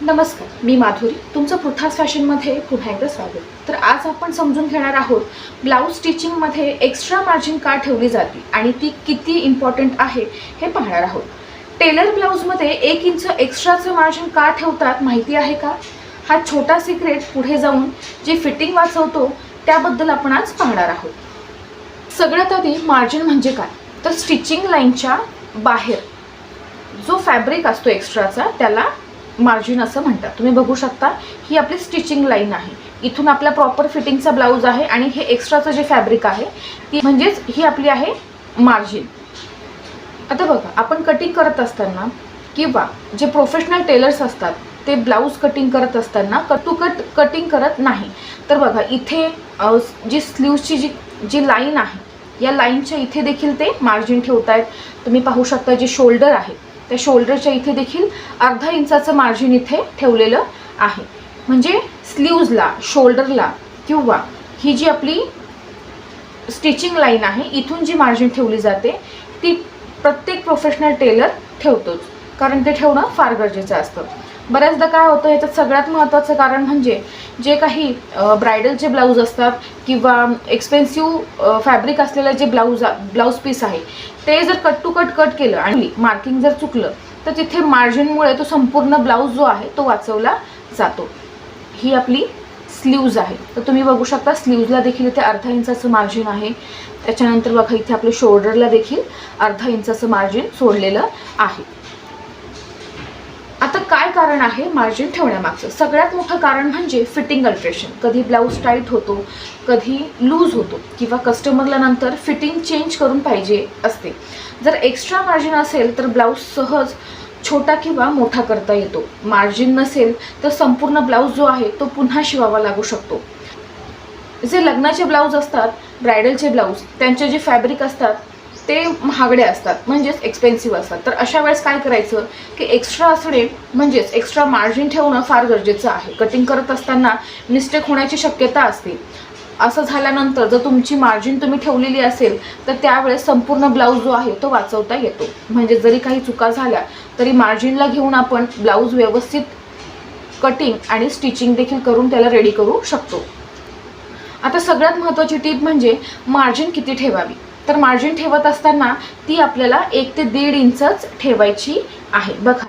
नमस्कार, मी माधुरी. तुमचं पृथ्वीज फॅशनमध्ये पुन्हा एकदा स्वागत. तर आज आपण समजून घेणार आहोत ब्लाऊज स्टिचिंगमध्ये एक्स्ट्रा मार्जिन का ठेवली जाते आणि ती किती इम्पॉर्टंट आहे हे पाहणार आहोत. टेलर ब्लाऊजमध्ये 1 इंच एक्स्ट्राचं मार्जिन का ठेवतात माहिती आहे का? हा छोटा सिक्रेट पुढे जाऊन जे फिटिंग वाचवतो त्याबद्दल आपण आज पाहणार आहोत. सगळ्यात आधी मार्जिन म्हणजे काय, तर स्टिचिंग लाईनच्या बाहेर जो फॅब्रिक असतो एक्स्ट्राचा त्याला मार्जिन असं म्हणतात. तुम्ही बघू शकता ही आपली स्टिचिंग लाईन आहे. इथून आपला प्रॉपर फिटिंगचा ब्लाऊज आहे आणि हे एक्स्ट्राचं जे फॅब्रिक आहे ती म्हणजेच ही आपली आहे मार्जिन. आता बघा, आपण कटिंग करत असताना किंवा जे प्रोफेशनल टेलर्स असतात ते ब्लाऊज कटिंग करत असताना कट टू कट कटिंग करत नाही. तर बघा इथे जी स्लीव्सची जी लाईन आहे या लाईनच्या इथे देखील ते मार्जिन ठेवत आहेत. तुम्ही पाहू शकता जे शोल्डर आहे त्या शोल्डरच्या इथे देखील अर्धा इंचाचं मार्जिन इथे ठेवलेलं आहे. म्हणजे स्लीव्जला, शोल्डरला किंवा ही जी आपली स्टिचिंग लाईन आहे इथून जी मार्जिन ठेवली जाते ती प्रत्येक प्रोफेशनल टेलर ठेवतोच, कारण ते ठेवणं फार गरजेचं असतं. बऱ्याचदा काय होतं, याच्यात सगळ्यात महत्त्वाचं कारण म्हणजे जे काही ब्रायडलचे ब्लाऊज असतात किंवा एक्सपेन्सिव्ह फॅब्रिक असलेलं जे ब्लाऊज पीस आहे ते जर कट टू कट केलं आणि मार्किंग जर चुकलं तर तिथे मार्जिनमुळे तो संपूर्ण ब्लाऊज जो आहे तो वाचवला जातो. ही आपली स्लीव्ज आहे. तर तुम्ही बघू शकता स्लीव्जला देखील इथे अर्धा इंचाचं मार्जिन आहे. त्याच्यानंतर बघा इथे आपल्या शोल्डरला देखील अर्धा इंचाचं मार्जिन सोडलेलं आहे. आता काय कारण आहे मार्जिन ठेवण्यामागचं? सगळ्यात मोठं कारण म्हणजे फिटिंग अल्ट्रेशन. कधी ब्लाऊज टाईट होतो, कधी लूज होतो किंवा कस्टमरला नंतर फिटिंग चेंज करून पाहिजे असते. जर एक्स्ट्रा मार्जिन असेल तर ब्लाऊज सहज छोटा किंवा मोठा करता येतो. मार्जिन नसेल तर संपूर्ण ब्लाऊज जो आहे तो पुन्हा शिवावा लागू शकतो. जे लग्नाचे ब्लाऊज असतात, ब्रायडलचे ब्लाऊज, त्यांचे जे फॅब्रिक असतात ते महागडे असतात, म्हणजेच एक्सपेन्सिव्ह असतात. तर अशा वेळेस काय करायचं की एक्स्ट्रा असणे म्हणजेच एक्स्ट्रा मार्जिन ठेवणं फार गरजेचं आहे. कटिंग करत असताना मिस्टेक होण्याची शक्यता असते. असं झाल्यानंतर जर तुमची मार्जिन तुम्ही ठेवलेली असेल तर त्यावेळेस संपूर्ण ब्लाऊज जो आहे तो वाचवता येतो. म्हणजे जरी काही चुका झाल्या तरी मार्जिनला घेऊन आपण ब्लाऊज व्यवस्थित कटिंग आणि स्टिचिंग देखील करून त्याला रेडी करू शकतो. आता सगळ्यात महत्त्वाची टीप म्हणजे मार्जिन किती ठेवावी. तर मार्जिन ठेवत असताना ती आपल्याला 1 ते 1.5 इंचच ठेवायची आहे. बघा